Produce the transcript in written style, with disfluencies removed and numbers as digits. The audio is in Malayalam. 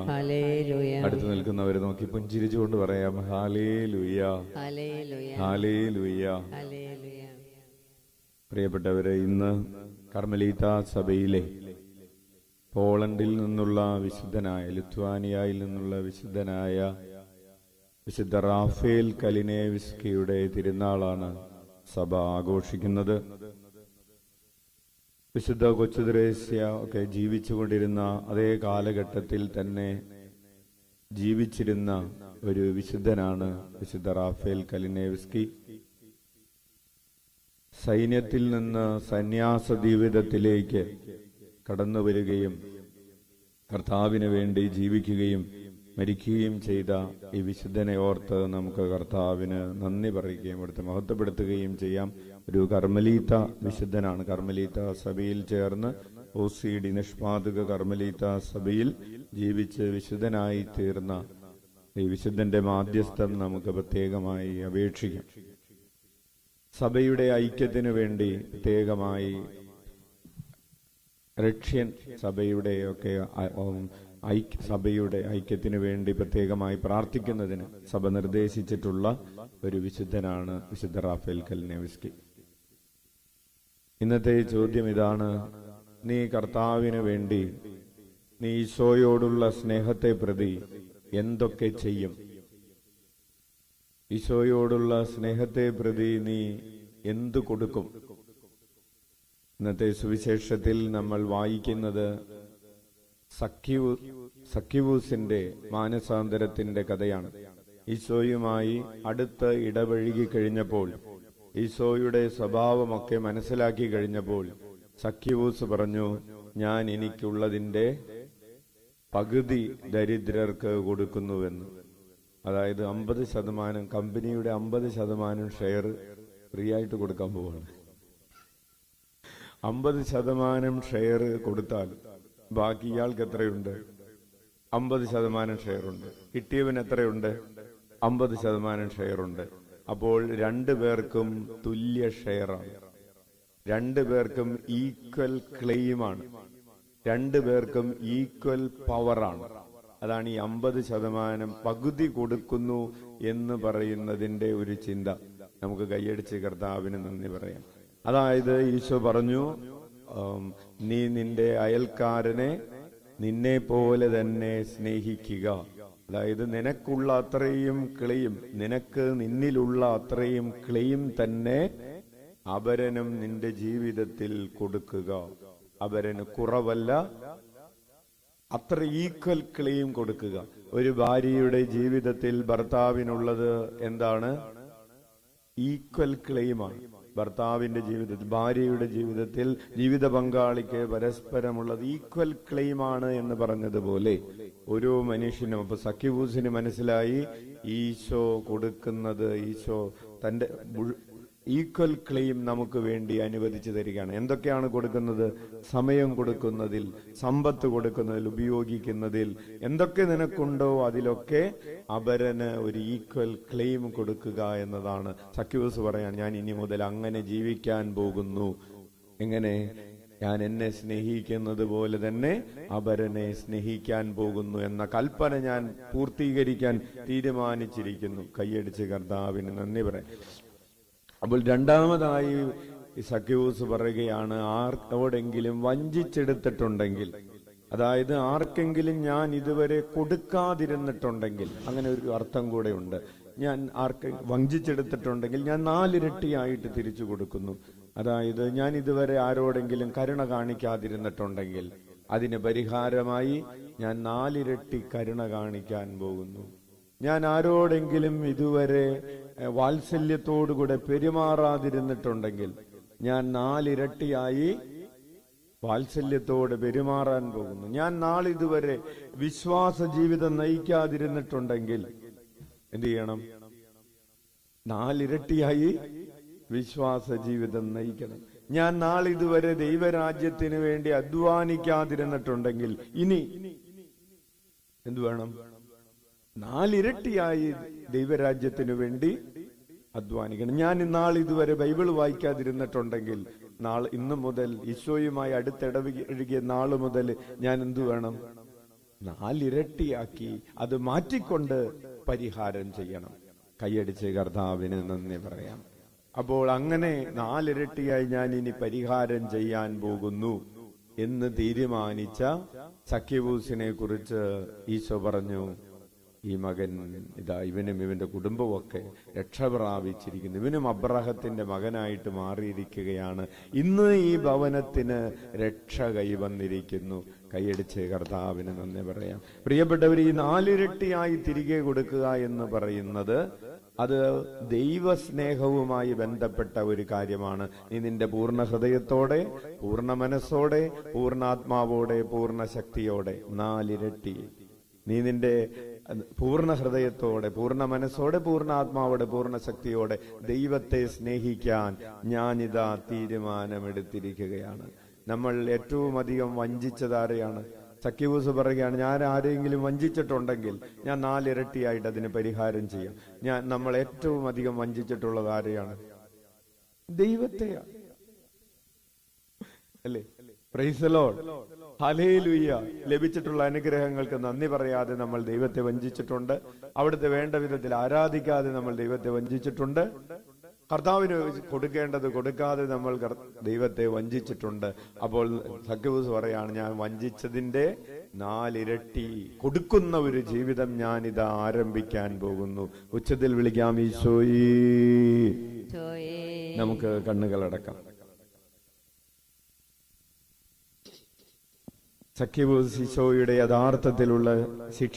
ഹല്ലേലൂയ. അടുത്ത് നിൽക്കുന്നവരെ നോക്കി പുഞ്ചിരിച്ചുകൊണ്ട് പറയാം, ഹല്ലേലൂയ, ഹല്ലേലൂയ. ഹല്ലേലൂയ. ഹല്ലേലൂയ. പ്രിയപ്പെട്ടവരെ, ഇന്ന് കർമ്മലീത്ത സഭയിലെ പോളണ്ടിൽ നിന്നുള്ള വിശുദ്ധനായ, ലിത്വാനിയയിൽ നിന്നുള്ള വിശുദ്ധനായ വിശുദ്ധ റാഫേൽ കലിനേവിസ്കിയുടെ തിരുനാളാണ് സഭ ആഘോഷിക്കുന്നത്. വിശുദ്ധ കൊച്ചുത്രേസ്യ ഒക്കെ ജീവിച്ചുകൊണ്ടിരുന്ന അതേ കാലഘട്ടത്തിൽ തന്നെ ജീവിച്ചിരുന്ന ഒരു വിശുദ്ധനാണ് വിശുദ്ധ റാഫേൽ കലിനേവിസ്കി. സൈന്യത്തിൽ നിന്ന് സന്യാസ ജീവിതത്തിലേക്ക് കടന്നു വരികയും കർത്താവിന് വേണ്ടി ജീവിക്കുകയും മരിക്കുകയും ചെയ്ത ഈ വിശുദ്ധനെ ഓർത്ത് നമുക്ക് കർത്താവിന് നന്ദി പറയുകയും അവിടുത്തെ മഹത്വപ്പെടുത്തുകയും ചെയ്യാം. ഒരു കർമ്മലീത്ത വിശുദ്ധനാണ്. കർമ്മലീത്ത സഭയിൽ ചേർന്ന് OCD നിഷ്പാദക കർമ്മലീത്ത സഭയിൽ ജീവിച്ച് വിശുദ്ധനായി തീർന്ന ഈ വിശുദ്ധന്റെ മാധ്യസ്ഥം നമുക്ക് പ്രത്യേകമായി അപേക്ഷിക്കാം. സഭയുടെ ഐക്യത്തിനു വേണ്ടി പ്രത്യേകമായി റഷ്യൻ സഭയുടെ ഐക്യത്തിനു വേണ്ടി പ്രത്യേകമായി പ്രാർത്ഥിക്കുന്നതിന് സഭ നിർദ്ദേശിച്ചിട്ടുള്ള ഒരു വിശുദ്ധനാണ് വിശുദ്ധ റാഫേൽ കലിനേവിസ്കി. ഇന്നത്തെ ചോദ്യം ഇതാണ്: നീ കർത്താവിന് വേണ്ടി, നീ ഈശോയോടുള്ള സ്നേഹത്തെ പ്രതി എന്തൊക്കെ ചെയ്യും? ഈശോയോടുള്ള സ്നേഹത്തെ പ്രതി നീ എന്തു കൊടുക്കും? ഇന്നത്തെ സുവിശേഷത്തിൽ നമ്മൾ വായിക്കുന്നത് സഖ്യവൂസിന്റെ മാനസാന്തരത്തിന്റെ കഥയാണ്. ഈശോയുമായി അടുത്ത് ഇടപഴകി കഴിഞ്ഞപ്പോൾ, ഈശോയുടെ സ്വഭാവമൊക്കെ മനസ്സിലാക്കി കഴിഞ്ഞപ്പോൾ സഖ്യവൂസ് പറഞ്ഞു, ഞാൻ എനിക്കുള്ളതിന്റെ പകുതി ദരിദ്രർക്ക് കൊടുക്കുന്നുവെന്ന്. അതായത് 50%, കമ്പനിയുടെ 50% ഷെയർ ഫ്രീ ആയിട്ട് കൊടുക്കാൻ പോവാണ്. 50% ഷെയർ കൊടുത്താൽ ബാക്കി ഇയാൾക്ക് എത്രയുണ്ട്? 50% ഷെയർ ഉണ്ട്. കിട്ടിയവൻ എത്രയുണ്ട്? 50% ഷെയർ ഉണ്ട്. അപ്പോൾ രണ്ടുപേർക്കും തുല്യ ഷെയറാണ്. രണ്ടുപേർക്കും ഈക്വൽ ക്ലെയിമാണ്. രണ്ടുപേർക്കും ഈക്വൽ പവറാണ്. അതാണ് ഈ 50% പകുതി കൊടുക്കുന്നു എന്ന് പറയുന്നതിന്റെ ഒരു ചിന്ത. നമുക്ക് കൈയടിച്ച് കർത്താവിന് നന്ദി പറയാം. അതായത് ഈശോ പറഞ്ഞു, നീ നിന്റെ അയൽക്കാരനെ നിന്നെ പോലെ തന്നെ സ്നേഹിക്കുക. അതായത് നിനക്കുള്ള അത്രയും ക്ലെയിം, നിനക്ക് നിന്നിലുള്ള അത്രയും ക്ലെയിം തന്നെ അപരനും നിന്റെ ജീവിതത്തിൽ കൊടുക്കുക. അപരന് കുറവല്ല, അത്ര ഈക്വൽ ക്ലെയിം കൊടുക്കുക. ഒരു ഭാര്യയുടെ ജീവിതത്തിൽ ഭർത്താവിനുള്ളത് എന്താണ്? ഈക്വൽ ക്ലെയിമാണ്. ഭർത്താവിന്റെ ജീവിതത്തിൽ, ഭാര്യയുടെ ജീവിതത്തിൽ ജീവിത പങ്കാളിക്ക് പരസ്പരമുള്ളത് ഈക്വൽ ക്ലെയിമാണ് എന്ന് പറഞ്ഞതുപോലെ ഓരോ മനുഷ്യനും, അപ്പൊ സഖ്യവൂസിന് മനസ്സിലായി ഈശോ കൊടുക്കുന്നത്, ഈശോ തന്റെ ഈക്വൽ ക്ലെയിം നമുക്ക് വേണ്ടി അനുവദിച്ചു തരികയാണ്. എന്തൊക്കെയാണ് കൊടുക്കുന്നത്? സമയം കൊടുക്കുന്നതിൽ, സമ്പത്ത് കൊടുക്കുന്നതിൽ, ഉപയോഗിക്കുന്നതിൽ, എന്തൊക്കെ നിനക്കുണ്ടോ അതിലൊക്കെ അപരന് ഒരു ഈക്വൽ ക്ലെയിം കൊടുക്കുക എന്നതാണ്. സഖ്യവൂസ് പറയാൻ, ഞാൻ ഇനി മുതൽ അങ്ങനെ ജീവിക്കാൻ പോകുന്നു. എങ്ങനെ? ഞാൻ എന്നെ സ്നേഹിക്കുന്നത് പോലെ തന്നെ അപരനെ സ്നേഹിക്കാൻ പോകുന്നു എന്ന കൽപ്പന ഞാൻ പൂർത്തീകരിക്കാൻ തീരുമാനിച്ചിരിക്കുന്നു. കൈയടിച്ച് കർത്താവിന് നന്ദി പറയാം. അപ്പോൾ രണ്ടാമതായി സഖ്യവൂസ് പറയുകയാണ്, ആർക്കോടെങ്കിലും വഞ്ചിച്ചെടുത്തിട്ടുണ്ടെങ്കിൽ, അതായത് ആർക്കെങ്കിലും ഞാൻ ഇതുവരെ കൊടുക്കാതിരുന്നിട്ടുണ്ടെങ്കിൽ, അങ്ങനെ ഒരു അർത്ഥം കൂടെ ഉണ്ട്. ഞാൻ വഞ്ചിച്ചെടുത്തിട്ടുണ്ടെങ്കിൽ ഞാൻ 4 ഇരട്ടിയായിട്ട് തിരിച്ചു കൊടുക്കുന്നു. അതായത് ഞാൻ ഇതുവരെ ആരോടെങ്കിലും കരുണ കാണിക്കാതിരുന്നിട്ടുണ്ടെങ്കിൽ അതിന് പരിഹാരമായി ഞാൻ 4 ഇരട്ടി കരുണ കാണിക്കാൻ പോകുന്നു. ഞാൻ ആരോടെങ്കിലും ഇതുവരെ വാത്സല്യത്തോടുകൂടെ പെരുമാറാതിരുന്നിട്ടുണ്ടെങ്കിൽ ഞാൻ 4 ഇരട്ടിയായി വാത്സല്യത്തോടെ പെരുമാറാൻ പോകുന്നു. ഞാൻ നാളിതുവരെ വിശ്വാസ ജീവിതം നയിക്കാതിരുന്നിട്ടുണ്ടെങ്കിൽ എന്ത് ചെയ്യണം? 4 ഇരട്ടിയായി വിശ്വാസ ജീവിതം നയിക്കണം. ഞാൻ നാളിതുവരെ ദൈവരാജ്യത്തിന് വേണ്ടി അധ്വാനിക്കാതിരുന്നിട്ടുണ്ടെങ്കിൽ ഇനി എന്തു വേണം? 4 ഇരട്ടിയായി ദൈവരാജ്യത്തിനു വേണ്ടി അധ്വാനിക്കണം. ഞാൻ ഇതുവരെ ബൈബിൾ വായിക്കാതിരുന്നിട്ടുണ്ടെങ്കിൽ ഇന്നു മുതൽ ഈശോയുമായി അടുത്തിടപഴകിയ നാള് മുതൽ ഞാൻ എന്തു വേണം? നാലിരട്ടിയാക്കി അത് മാറ്റിക്കൊണ്ട് പരിഹാരം ചെയ്യണം. കൈയടിച്ച് കർത്താവിന് നന്ദി പറയാം. അപ്പോൾ അങ്ങനെ 4 ഇരട്ടിയായി ഞാൻ ഇനി പരിഹാരം ചെയ്യാൻ പോകുന്നു എന്ന് തീരുമാനിച്ച സഖ്യവൂസിനെ കുറിച്ച് ഈശോ പറഞ്ഞു, ഈ മകൻ ഇതാ ഇവനും ഇവന്റെ കുടുംബമൊക്കെ രക്ഷ പ്രാപിച്ചിരിക്കുന്നു, ഇവനും അബ്രാഹത്തിന്റെ മകനായിട്ട് മാറിയിരിക്കുകയാണ്, ഇന്ന് ഈ ഭവനത്തിന് രക്ഷ കൈവന്നിരിക്കുന്നു. കൈയടിച്ച് കർത്താവിന് നന്ദി പറയാം. പ്രിയപ്പെട്ടവർ, ഈ 4 ഇരട്ടിയായി തിരികെ കൊടുക്കുക എന്ന് പറയുന്നത് അത് ദൈവസ്നേഹവുമായി ബന്ധപ്പെട്ട ഒരു കാര്യമാണ്. നീ നിന്റെ പൂർണ്ണ ഹൃദയത്തോടെ, പൂർണ്ണ മനസ്സോടെ, പൂർണ്ണാത്മാവോടെ, പൂർണ്ണ ശക്തിയോടെ 4 ഇരട്ടി. നീ നിന്റെ പൂർണ്ണ ഹൃദയത്തോടെ, പൂർണ്ണ മനസ്സോടെ, പൂർണ്ണാത്മാവോടെ, പൂർണ്ണ ശക്തിയോടെ ദൈവത്തെ സ്നേഹിക്കാൻ ഞാനിതാ തീരുമാനമെടുത്തിരിക്കുകയാണ്. നമ്മൾ ഏറ്റവും അധികം വഞ്ചിച്ചതാരെയാണ്? സഖ്യവൂസ് പറയുകയാണ്, ഞാൻ ആരെങ്കിലും വഞ്ചിച്ചിട്ടുണ്ടെങ്കിൽ ഞാൻ 4 ഇരട്ടിയായിട്ട് അതിന് പരിഹാരം ചെയ്യാം. നമ്മൾ ഏറ്റവും അധികം വഞ്ചിച്ചിട്ടുള്ളത് ആരെയാണ്? ദൈവത്തെയാണ്, അല്ലേ? Praise the Lord, hallelujah. ലഭിച്ചിട്ടുള്ള അനുഗ്രഹങ്ങൾക്ക് നന്ദി പറയാതെ നമ്മൾ ദൈവത്തെ വഞ്ചിച്ചിട്ടുണ്ട്. അവിടുത്തെ വേണ്ട വിധത്തിൽ ആരാധിക്കാതെ നമ്മൾ ദൈവത്തെ വഞ്ചിച്ചിട്ടുണ്ട്. കർത്താവിന് കൊടുക്കേണ്ടത് കൊടുക്കാതെ നമ്മൾ ദൈവത്തെ വഞ്ചിച്ചിട്ടുണ്ട്. അപ്പോൾ സഖ്യവൂസ് പറയാണ്, ഞാൻ വഞ്ചിച്ചതിന്റെ 4 ഇരട്ടി കൊടുക്കുന്ന ഒരു ജീവിതം ഞാനിതാ ആരംഭിക്കാൻ പോകുന്നു. ഉച്ചത്തിൽ വിളിക്കാം, ഈശോയേ. നമുക്ക് കണ്ണുകളടക്കാം. സഖ്യവൂസ് ഈശോയുടെ യഥാർത്ഥത്തിലുള്ള ശിക്ഷ